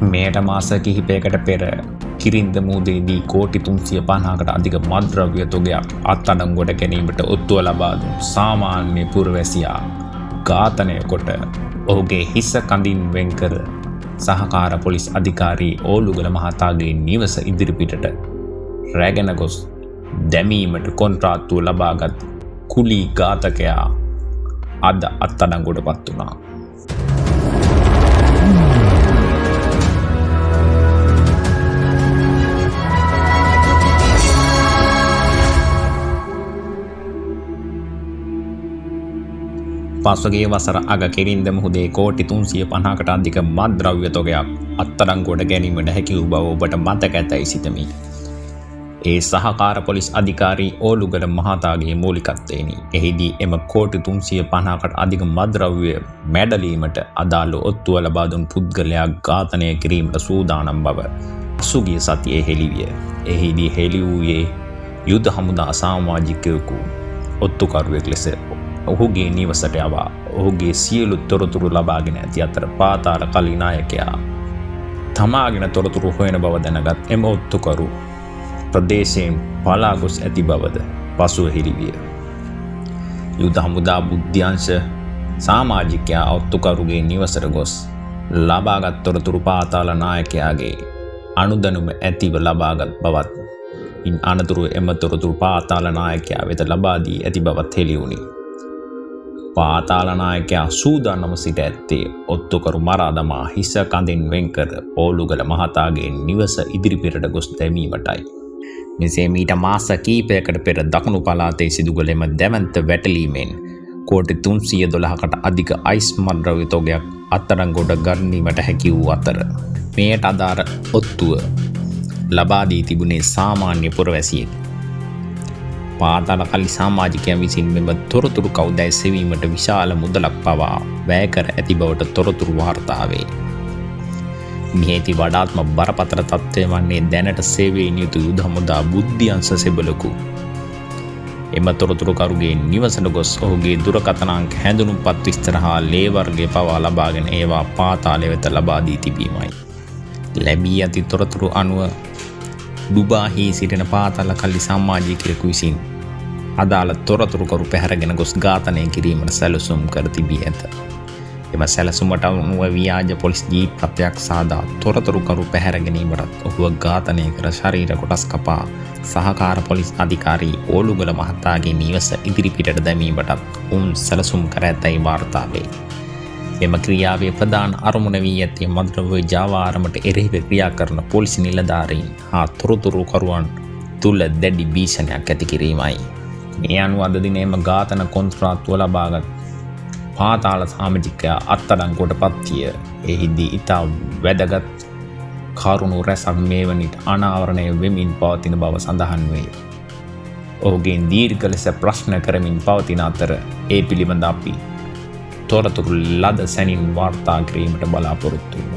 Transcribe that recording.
මෙයට මාස කිහිපයකට පෙර කිරින්ද මුහුදේදී කෝටි 350කට අධික මත්ද්‍රව්‍ය තොගයක් අත්අඩංගුවට ගැනීමට ඔත්තුව ලබා දුන් සාමාන්‍ය පුරවැසියා ඝාතනය කොට ඔහුගේ හිස කඳින් වෙන්කර සහකාර පොලිස් අධිකාරී ඕලුගල මහතාගේ නිවස ඉදිරිපිටට රැගෙන ගොස් දැමීමට කොන්ත්‍රාත්තුව ලබාගත් කුලී ඝාතකයා අද අත්අඩංගුවට පත් වුණා. පසුගිය වසර අග කිරින්ද මුහුදේ කෝටි 350කට අධික මත්ද්‍රව්‍ය තොගයක් අත්අඩංගුවට ගැනීමට හැකි වූ බව ඔබට මතක ඇතැයි සිතමි. ඒ සහකාර පොලිස් අධිකාරී ඕලුගල මහතාගේ මූලිකත්වයෙනි. එහිදී එම කෝටි 350කට අධික මත්ද්‍රව්‍ය මැඩලීමට අදාළ ඔත්තුව ලබා දුන් පුද්ගලයා ඝාතනය කිරීමට සූදානම් බව පසුගිය සතියේ හෙළිවිය. එහිදී හෙළි වූයේ යුද හමුදා සමාජිකයෙකු ඔත්තුකරුවෙක් ලෙස ඔහුගේ නිවසට යවා ඔහුගේ සියලු තොරතුරු ලබාගෙන ඇති අතර පාතාල කලි නායකයා තමාගෙන තොරතුරු හොයන බව දැනගත් එම ඔත්තුකරු ප්‍රදේශයෙන් පලා ගොස් ඇති බවද පසුව හෙළිවිය. යුද හමුදා බුද්ධ්‍යංශ සමාජිකයා ඔත්තුකරුගේ නිවසට ගොස් ලබාගත් තොරතුරු පාතාල නායකයාගේ අනුදැනුම ඇතිව ලබාගත් බවත් ඉන් අනතුරු එම තොරතුරු පාතාල නායකයා වෙත ලබා දී ඇති බවත් හෙළි වුණි. පාතාල නායකයා සූදානම සිට ඇත්තේ ඔත්තුකරු මරා දමා හිස කඳින් වෙන්කර ඕලුගල මහතාගේ නිවස ඉදිරිපිටට ගොස් දැමීමටයි. මෙසේ මීට මාස කීපයකට පෙර දකුණු පළාතේ සිදු කළ එම දැවැන්ත වැටලීමෙන් කෝටි 312කට අධික අයිස් මත්ද්‍රව්‍ය තොගයක් අත්අඩංගුවට ගැනීමට හැකි වූ අතර මෙයට අදාළ ඔත්තුව ලබා දී තිබුණේ සාමාන්‍ය පුරවැසියෙක්. පාතාල කලි සමාජිකයන් විසින් මෙම තොරතුරු කවුදැයි සෙවීමට විශාල මුදලක් පවා වැය කර ඇති බවට තොරතුරු වාර්තා වේ. මෙහිදී වඩාත්ම බරපතල තත්ත්වය වන්නේ දැනට සේවයෙන් යුතු යුද හමුදා බුද්ධ්‍යංශ සෙබළකු එම තොරතුරුකරුගේ නිවසට ගොස් ඔහුගේ දුරකථන අංක හැඳුනුම්පත් විස්තර හා ලේ වර්ගය පවා ලබාගෙන ඒවා පාතාලය වෙත ලබා දී තිබීමයි. ලැබී ඇති තොරතුරු අනුව ඩුබාහි සිටින පාතාල කලි සමාජිකයෙකු විසින් අදාළ තොරතුරුකරු පැහැරගෙන ගොස් ඝාතනය කිරීමට සැලසුම් කර තිබී ඇත. එම සැලසුමට අනුව ව්‍යාජ පොලිස් ජීප්‍රත්‍යක් සාදා තොරතුරුකරු පැහැර ගැනීමටත් ඔහුව ඝාතනය කර ශරීර කොටස් කපා සහකාර පොලිස් අධිකාරී ඕලුගල මහතාගේ නිවස ඉදිරිපිටට දැමීමටත් උන් සැලසුම් කර ඇතැයි වාර්තා වේ. එම ක්‍රියාවේ ප්‍රධාන අරමුණ වී ඇත්තේ මත්ද්‍රව්‍ය ජාවාරමට එරෙහිව ක්‍රියා කරන පොලිස් නිලධාරීන් හා තොරතුරුකරුවන් තුළ දැඩි භීෂණයක් ඇති කිරීමයි. මේ අනුව අද දින එම ඝාතන කොන්ත්‍රාත්තුව ලබාගත් පාතාල සමාජිකයා අත්අඩංගුවට පත්විය. එහිදී ඉතා වැදගත් කරුණු රැසක් මේ වනිට අනාවරණය වෙමින් පවතින බව සඳහන් වේ. ඔහුගෙන් දීර්ඝ ලෙස ප්‍රශ්න කරමින් පවතින අතර ඒ පිළිබඳ අපි තොරතුරු ලද සැනින් වාර්තා කිරීමට බලාපොරොත්තු වෙමු.